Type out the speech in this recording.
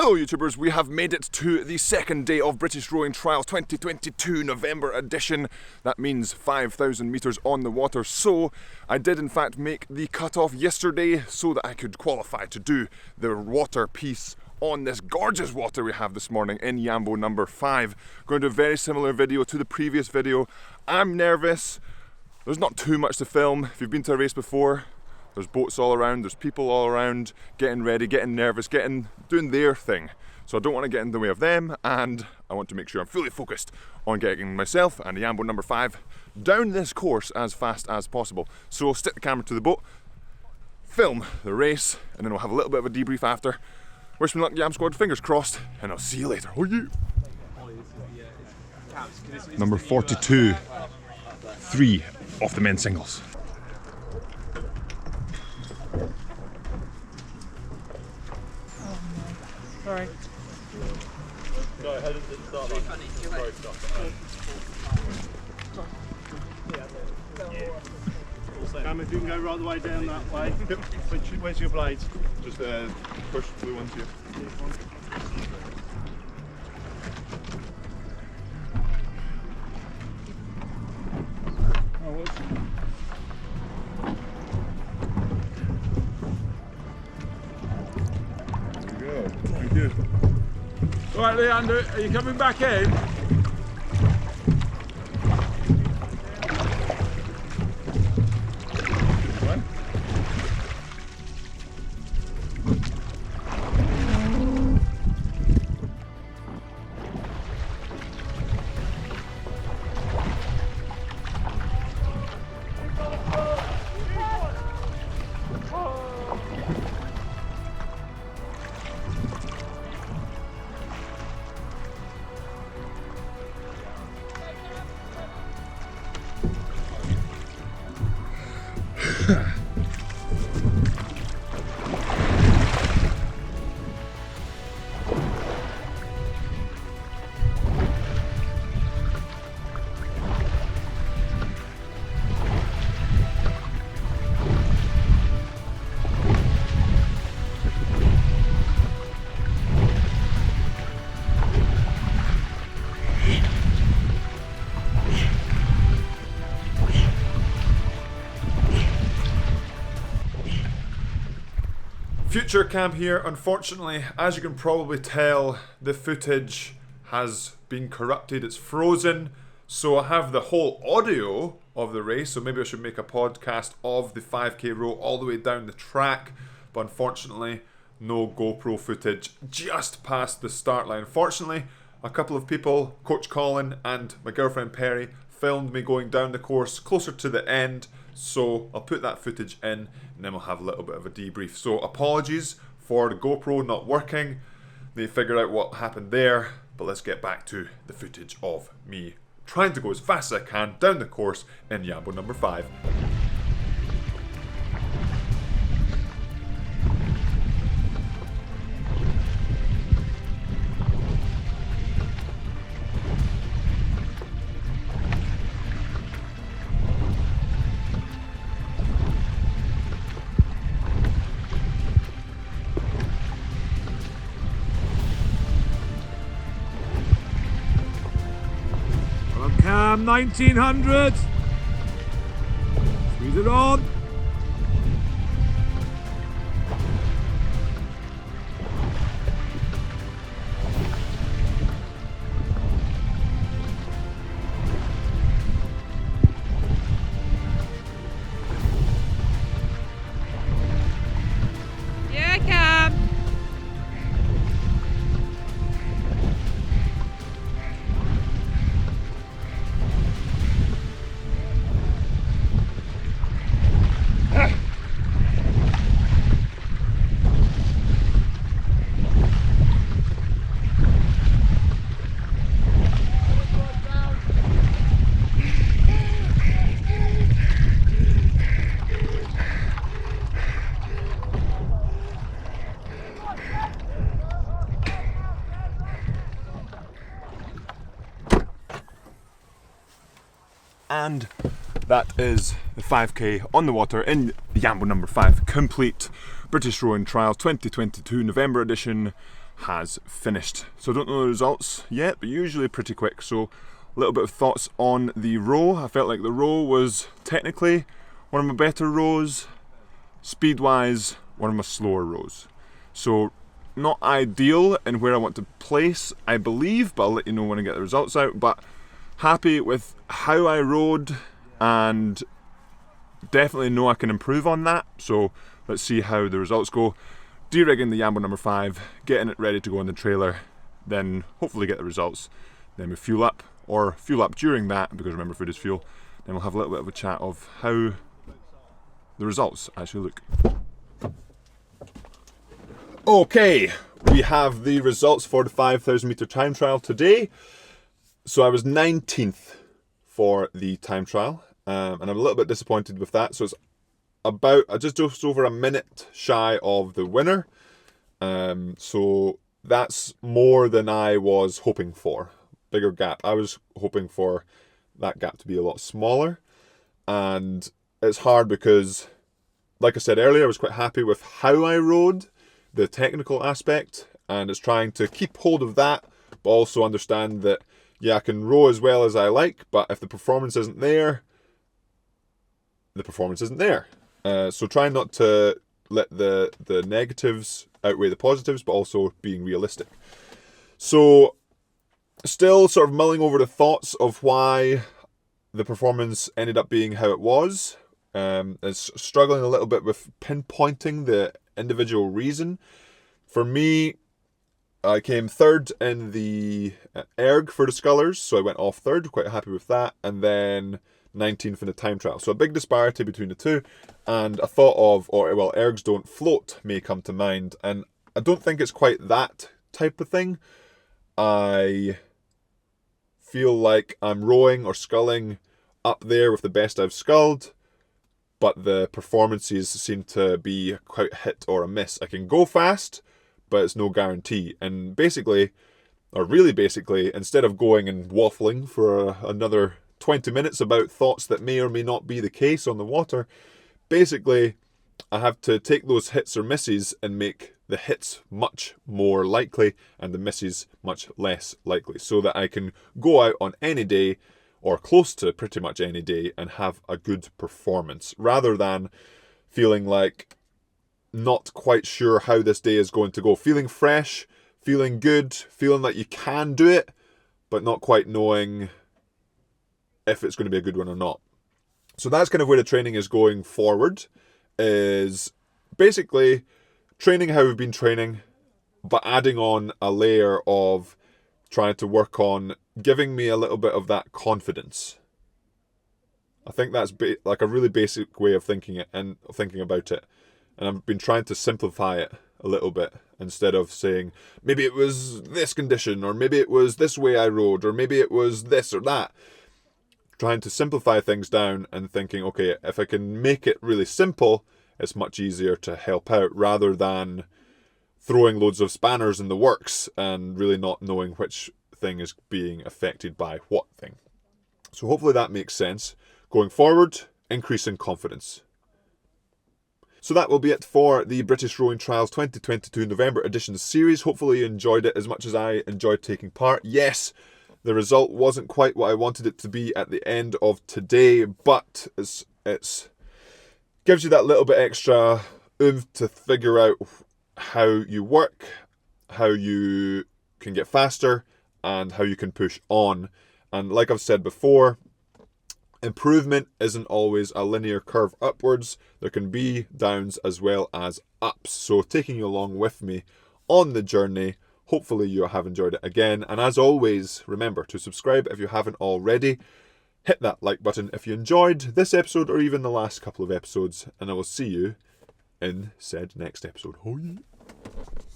Hello YouTubers, we have made it to the second day of British Rowing Trials 2022 November edition. That means 5,000 metres on the water. So I did in fact make the cut-off yesterday so that I could qualify to do the water piece on this gorgeous water we have this morning in Yambo number 5. Going to do a very similar video to the previous video. I'm nervous. There's not too much to film. If you've been to a race before, there's boats all around, there's people all around, getting ready, getting nervous, doing their thing. So I don't want to get in the way of them, and I want to make sure I'm fully focused on getting myself and the Yambo number 5 down this course as fast as possible. So stick the camera to the boat, film the race, and then we'll have a little bit of a debrief after. Wish me luck, Yam Squad, fingers crossed, and I'll see you later. Oh, you. Number 42, 3 off the men's singles. Sorry. No, it didn't start like Cam, if you can go right the way down that way. Where's your blades? Just push the blue ones here. Oh, what's Thank you. Right, Leander, are you coming back in? Future Cam here. Unfortunately, as you can probably tell, the footage has been corrupted, it's frozen. So I have the whole audio of the race, so maybe I should make a podcast of the 5k row all the way down the track. But unfortunately, no GoPro footage just past the start line. Fortunately, a couple of people, Coach Colin and my girlfriend Perry, filmed me going down the course closer to the end. So I'll put that footage in and then we'll have a little bit of a debrief. So apologies for the GoPro not working. They figured out what happened there, but let's get back to the footage of me trying to go as fast as I can down the course in Yambo number 5. Cam, 1900. Squeeze it on. Yeah, Cam. And that is the 5k on the water in Yambo number 5, complete. British Rowing Trials 2022 November edition. has finished. So I don't know the results yet, but usually pretty quick. So a little bit of thoughts on the row. I felt like the row was technically one of my better rows, speed-wise one of my slower rows. So not ideal in where I want to place, I believe, but I'll let you know when I get the results out. But happy with how I rode, and definitely know I can improve on that. So let's see how the results go. De-rigging the Yambo number 5, getting it ready to go in the trailer, then hopefully get the results. Then we fuel up, or fuel up during that, because remember food is fuel. Then we'll have a little bit of a chat of how the results actually look. Okay, we have the results for the 5,000 meter time trial today. So I was 19th for the time trial, and I'm a little bit disappointed with that. So it's about just over a minute shy of the winner. So that's more than I was hoping for. Bigger gap. I was hoping for that gap to be a lot smaller, and it's hard because, like I said earlier, I was quite happy with how I rode, the technical aspect, and it's trying to keep hold of that, but also understand that, yeah, I can row as well as I like, but if the performance isn't there, the performance isn't there. So trying not to let the negatives outweigh the positives, but also being realistic. So still sort of mulling over the thoughts of why the performance ended up being how it was. It's struggling a little bit with pinpointing the individual reason. For me, I came third in the erg for the scullers, so I went off third, quite happy with that, and then 19th in the time trial. So a big disparity between the two, and a thought of, well, ergs don't float may come to mind, and I don't think it's quite that type of thing. I feel like I'm rowing or sculling up there with the best I've sculled, but the performances seem to be quite hit or a miss. I can go fast, but it's no guarantee. And basically, or really basically, instead of going and waffling for another 20 minutes about thoughts that may or may not be the case on the water, basically I have to take those hits or misses and make the hits much more likely and the misses much less likely, so that I can go out on any day or close to pretty much any day and have a good performance, rather than feeling like not quite sure how this day is going to go. Feeling fresh, feeling good, feeling like you can do it, but not quite knowing if it's going to be a good one or not. So that's kind of where the training is going forward, is basically training how we've been training, but adding on a layer of trying to work on giving me a little bit of that confidence. I think that's like a really basic way of thinking it and thinking about it. And I've been trying to simplify it a little bit, instead of saying, maybe it was this condition, or maybe it was this way I rode, or maybe it was this or that. Trying to simplify things down and thinking, okay, if I can make it really simple, it's much easier to help out, rather than throwing loads of spanners in the works and really not knowing which thing is being affected by what thing. So hopefully that makes sense. Going forward, increasing confidence. So that will be it for the British Rowing Trials 2022 November edition series. Hopefully you enjoyed it as much as I enjoyed taking part. Yes, the result wasn't quite what I wanted it to be at the end of today, but it's gives you that little bit extra oomph to figure out how you work, how you can get faster, and how you can push on. And like I've said before, improvement isn't always a linear curve upwards. There can be downs as well as ups. So taking you along with me on the journey, hopefully you have enjoyed it again. And as always, remember to subscribe if you haven't already. Hit that like button if you enjoyed this episode or even the last couple of episodes. And I will see you in said next episode.